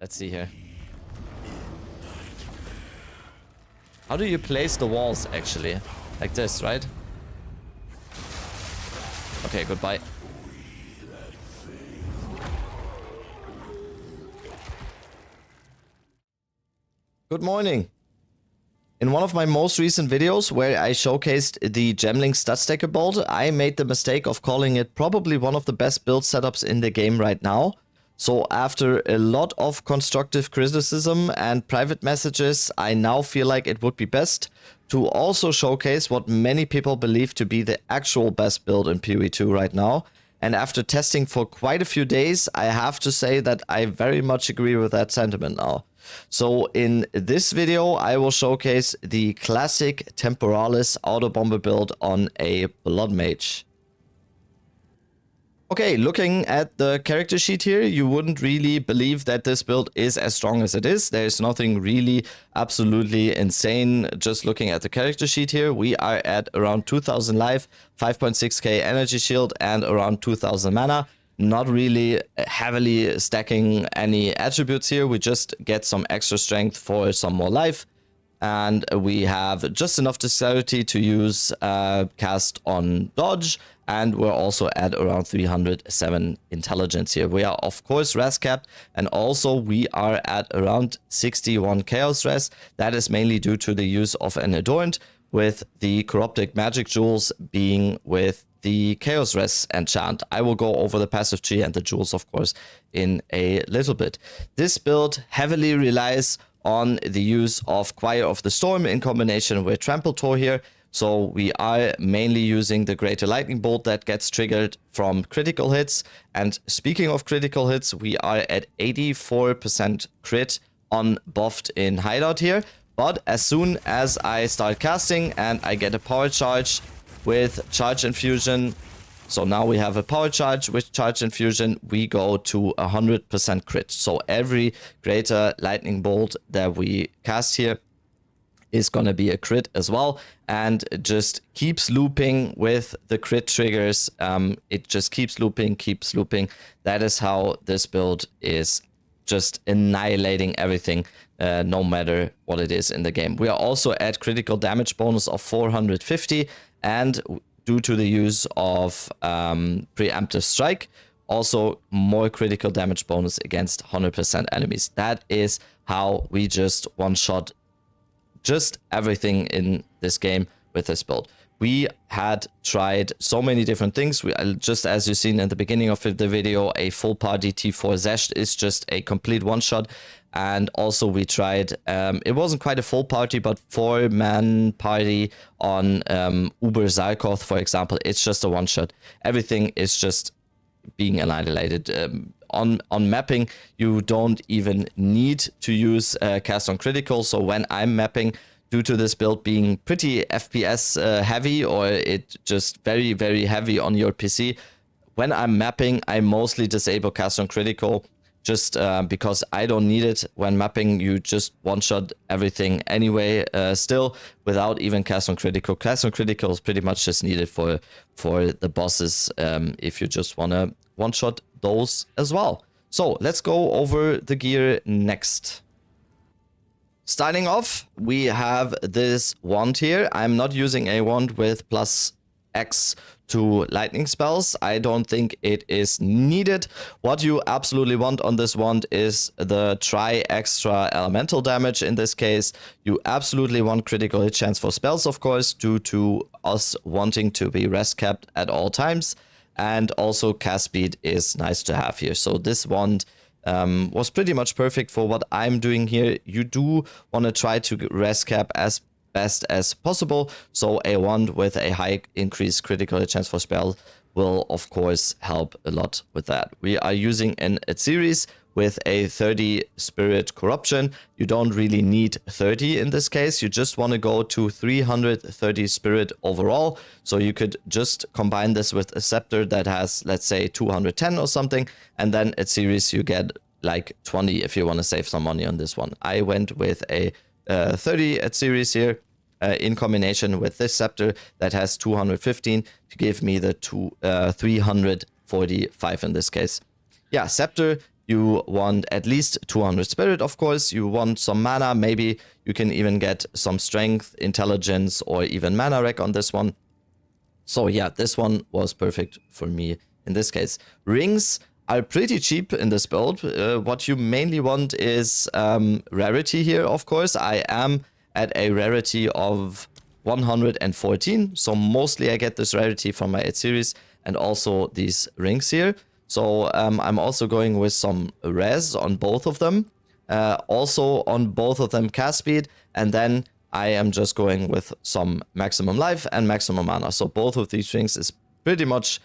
Let's see here. How do you place the walls, actually? Like this, right? Okay, goodbye. Good morning. In one of my most recent videos where I showcased the Gemling stat stacker build, I made the mistake of calling it probably one of the best build setups in the game right now. So after a lot of constructive criticism and private messages, I now feel like it would be best to also showcase what many people believe to be the actual best build in POE2 right now. And after testing for quite a few days, I have to say that I very much agree with that sentiment now. So in this video, I will showcase the classic Temporalis Autobomber build on a Blood Mage. Okay, looking at the character sheet here, you wouldn't really believe that this build is as strong as it is. There's nothing really absolutely insane just looking at the character sheet here. We are at around 2000 life, 5.6k energy shield, and around 2000 mana. Not really heavily stacking any attributes here. We just get some extra strength for some more life. And we have just enough dexterity to use cast on dodge. And we're also at around 307 intelligence here. We are, of course, res capped. And also we are at around 61 chaos res. That is mainly due to the use of an adorned, with the corrupted magic jewels being with the chaos res enchant. I will go over the passive tree and the jewels, of course, in a little bit. This build heavily relies on the use of Choir of the Storm in combination with Trample Tor here. So we are mainly using the Greater Lightning Bolt that gets triggered from critical hits. And speaking of critical hits, we are at 84% crit on buffed in Hideout here. But as soon as I start casting and I get a power charge with Charge Infusion, so now we have a power charge with Charge Infusion, we go to 100% crit. So every Greater Lightning Bolt that we cast here is going to be a crit as well, and just keeps looping with the crit triggers. It just keeps looping. That is how this build is just annihilating everything, no matter what it is in the game. We are also at critical damage bonus of 450, and due to the use of preemptive strike, also more critical damage bonus against 100% enemies. That is how we just one-shot just everything in this game with this build. We had tried so many different things. Just as you've seen in the beginning of the video, a full party T4 Xesht is just a complete one-shot. And also we tried, it wasn't quite a full party, but 4-man party on Uber Zarkoth, for example. It's just a one-shot. Everything is just being annihilated. On mapping, you don't even need to use cast on critical. So when I'm mapping, due to this build being pretty FPS heavy, or it just very, very heavy on your PC, when I'm mapping, I mostly disable cast on critical, just because I don't need it. When mapping, you just one-shot everything anyway, still, without even cast on critical. Cast on critical is pretty much just needed for the bosses, if you just want to one-shot those as well. So let's go over the gear next. Starting off, we have this wand here. I'm not using a wand with plus X to lightning spells. I don't think it is needed. What you absolutely want on this wand is the try extra elemental damage. In this case, you absolutely want critical hit chance for spells, of course, due to us wanting to be rest capped at all times. And also cast speed is nice to have here. So this wand was pretty much perfect for what I'm doing here. You do want to try to rest cap as best as possible. So a wand with a high increased critical hit chance for spell will of course help a lot with that. We are using an series with a 30 spirit corruption. You don't really need 30 in this case. You just want to go to 330 spirit overall. So you could just combine this with a scepter that has, let's say, 210 or something. And then at series you get like 20 if you want to save some money on this one. I went with a 30 at series here in combination with this scepter that has 215 to give me the 345 in this case. Yeah, scepter, You want at least 200 spirit, of course. You want some mana. Maybe you can even get some strength, intelligence, or even mana rec on this one. So yeah, this one was perfect for me in this case. Rings are pretty cheap in this build. What you mainly want is rarity here, of course. I am at a rarity of 114. So mostly I get this rarity from my 8 series and also these rings here. So I'm also going with some res on both of them. Also on both of them cast speed. And then I am just going with some maximum life and maximum mana. So both of these rings is pretty much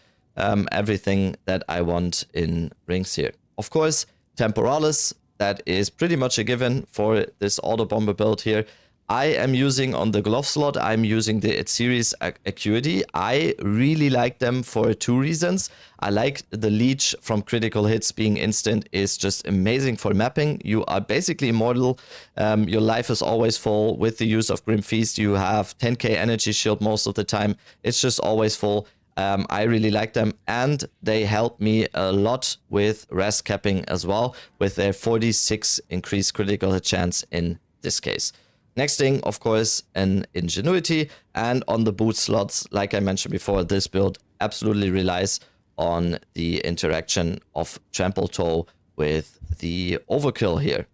everything that I want in rings here. Of course, Temporalis, that is pretty much a given for this Autobomber build here. I am using on the glove slot, I'm using the series Acuity. I really like them for 2 reasons. I like the leech from critical hits being instant is just amazing for mapping. You are basically immortal. Your life is always full. With the use of Grim Feast, you have 10k energy shield most of the time. It's just always full. I really like them, and they help me a lot with res capping as well, with their 46 increased critical hit chance in this case. Next thing, of course, an Ingenuity, and on the boot slots, like I mentioned before, this build absolutely relies on the interaction of Trample Toe with the Overkill here.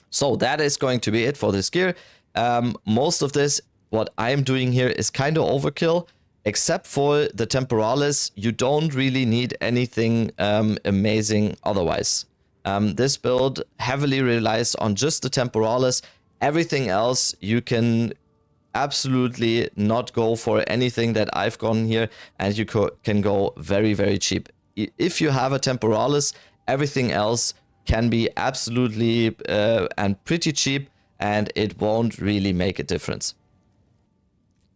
So that is going to be it for this gear. Most of this, what I'm doing here is kind of overkill, except for the Temporalis. You don't really need anything amazing otherwise. This build heavily relies on just the Temporalis. Everything else, you can absolutely not go for anything that I've gone here, and you can go very, very cheap. If you have a Temporalis, everything else can be absolutely and pretty cheap, and it won't really make a difference.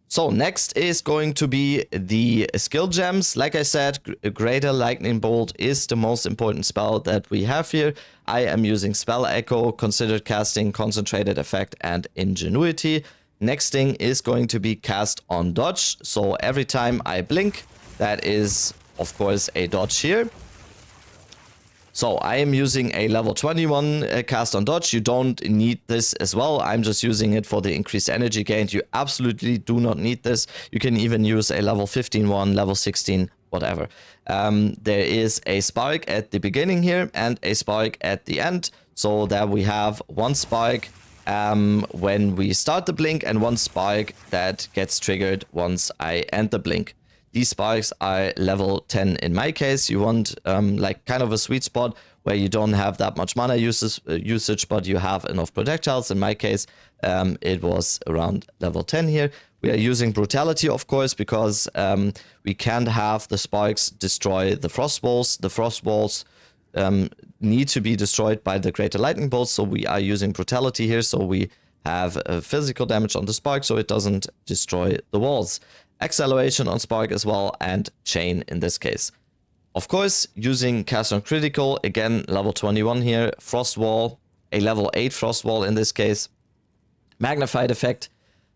So next is going to be the skill gems. Like I said, Greater Lightning Bolt is the most important spell that we have here. I am using Spell Echo, Considered Casting, Concentrated Effect, and Ingenuity. Next thing is going to be Cast on Dodge. So every time I blink, that is, of course, a dodge here. So I am using a level 21 cast on dodge. You don't need this as well. I'm just using it for the increased energy gain. You absolutely do not need this. You can even use a level 15 one, level 16, whatever. There is a spark at the beginning here and a spark at the end. So that we have one spark when we start the blink and one spark that gets triggered once I end the blink. These sparks are level 10 in my case. You want like kind of a sweet spot where you don't have that much mana usage, but you have enough projectiles. In my case, it was around level 10 here. We are using Brutality, of course, because we can't have the sparks destroy the frost walls. The frost walls need to be destroyed by the Greater Lightning Bolt, so we are using Brutality here, so we have physical damage on the spark, so it doesn't destroy the walls. Acceleration on spark as well, and chain in this case. Of course, using cast on critical, again, level 21 here, frost wall, a level 8 frost wall in this case, magnified effect,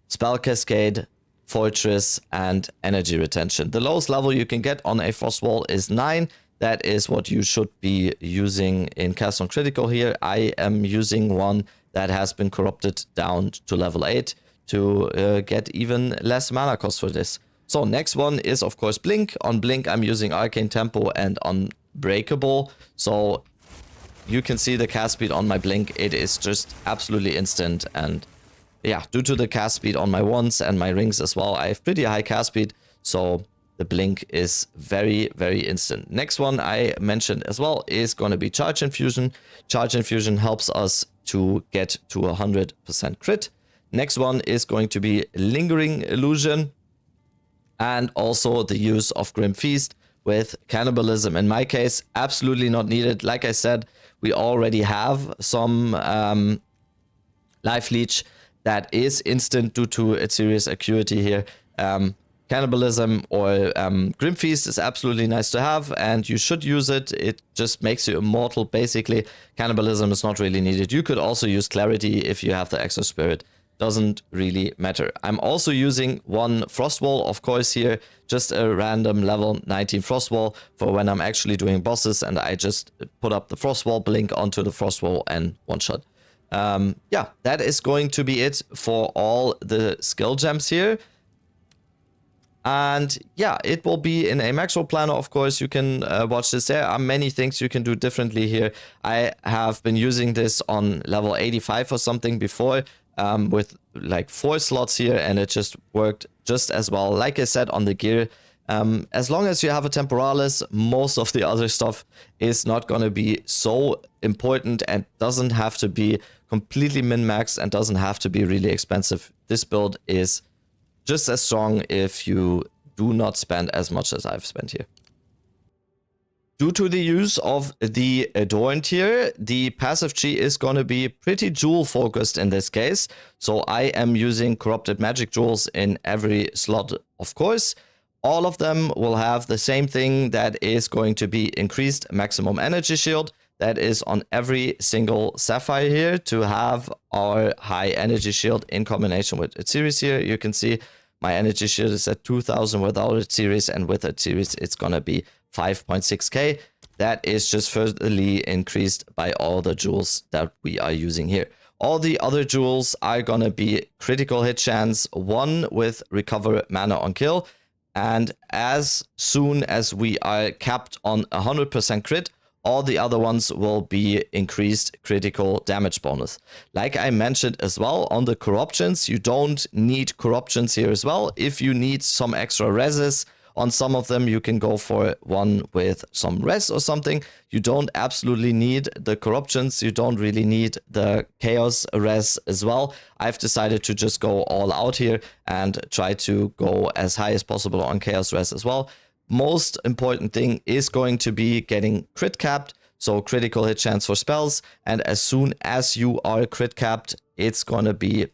spell cascade, fortress, and energy retention. The lowest level you can get on a frost wall is 9. That is what you should be using in cast on critical here. I am using one that has been corrupted down to level 8 to get even less mana cost for this. So next one is of course Blink. On Blink I'm using Arcane Tempo and Unbreakable. So you can see the cast speed on my Blink. It is just absolutely instant, and yeah, due to the cast speed on my wands and my rings as well, I have pretty high cast speed, so the Blink is very, very instant. Next one I mentioned as well is going to be Charge Infusion. Charge Infusion helps us to get to 100% crit. Next one is going to be Lingering Illusion, and also the use of Grim Feast with Cannibalism. In my case, absolutely not needed. Like I said, we already have some Life Leech that is instant due to its serious acuity here. Cannibalism or Grim Feast is absolutely nice to have, and you should use it. It just makes you immortal, basically. Cannibalism is not really needed. You could also use Clarity if you have the Exo Spirit. doesn't really matter. I'm also using one frost wall, of course, here, just a random level 19 frost wall for when I'm actually doing bosses, and I just put up the frost wall, blink onto the frost wall, and one shot. Yeah, that is going to be it for all the skill gems here. And yeah, it will be in a Maxwell planner. Of course, you can watch this. There are many things you can do differently here. I have been using this on level 85 or something before, with like 4 slots here, and it just worked just as well. Like I said, on the gear, as long as you have a Temporalis, most of the other stuff is not going to be so important and doesn't have to be completely min-maxed and doesn't have to be really expensive. This build is just as strong if you do not spend as much as I've spent here. Due to the use of the Adorned here, the passive tree is going to be pretty jewel focused in this case. So I am using corrupted magic jewels in every slot, of course. All of them will have the same thing, that is going to be increased maximum energy shield. That is on every single sapphire here to have our high energy shield in combination with a series here. You can see my energy shield is at 2000 without a series, and with a series it's going to be 5.6k. That is just furtherly increased by all the jewels that we are using here. All the other jewels are going to be critical hit chance, 1 with recover mana on kill, and as soon as we are capped on 100% crit, all the other ones will be increased critical damage bonus. Like I mentioned as well, on the corruptions, you don't need corruptions here as well. If you need some extra reses on some of them, you can go for one with some res or something. You don't absolutely need the corruptions. You don't really need the chaos res as well. I've decided to just go all out here and try to go as high as possible on chaos res as well. Most important thing is going to be getting crit capped, so critical hit chance for spells, and as soon as you are crit capped, it's gonna be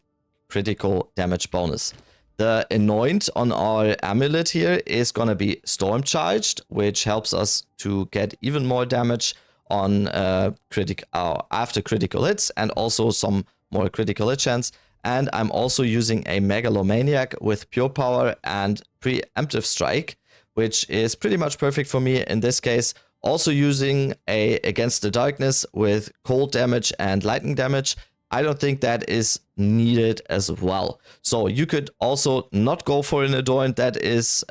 critical damage bonus. The Anoint on our amulet here is gonna be storm charged, which helps us to get even more damage on after critical hits, and also some more critical hit chance. And I'm also using a Megalomaniac with pure power and preemptive strike, which is pretty much perfect for me in this case. Also using a Against the Darkness with cold damage and lightning damage. I don't think that is needed as well. So you could also not go for an Adorned. That is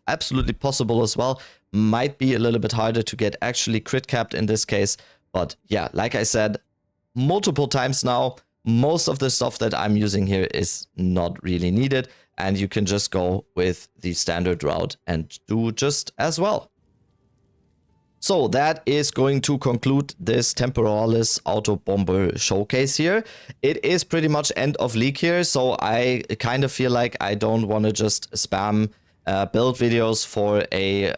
absolutely possible as well. Might be a little bit harder to get actually crit capped in this case. But yeah, like I said multiple times now, most of the stuff that I'm using here is not really needed, and you can just go with the standard route and do just as well. So that is going to conclude this Temporalis Autobomber showcase here. It is pretty much end of league here, so I kind of feel like I don't want to just spam build videos for a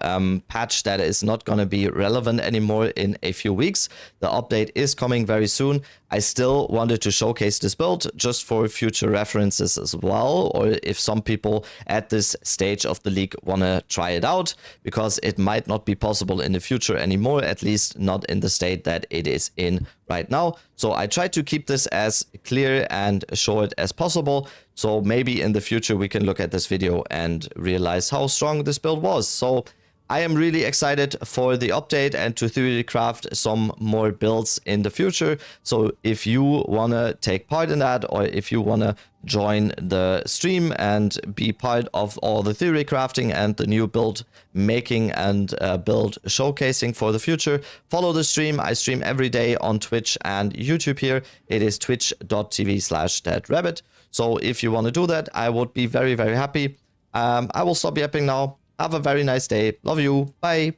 patch that is not going to be relevant anymore in a few weeks. The update is coming very soon. I still wanted to showcase this build just for future references as well, or if some people at this stage of the league want to try it out, because it might not be possible in the future anymore, at least not in the state that it is in right now. So I try to keep this as clear and short as possible, so maybe in the future we can look at this video and realize how strong this build was. So I am really excited for the update and to theory craft some more builds in the future. So if you want to take part in that, or if you want to join the stream and be part of all the theory crafting and the new build making and build showcasing for the future, follow the stream. I stream every day on Twitch and YouTube here. It is twitch.tv/deadrabbit. So if you want to do that, I would be very, very happy. I will stop yapping now. Have a very nice day. Love you. Bye.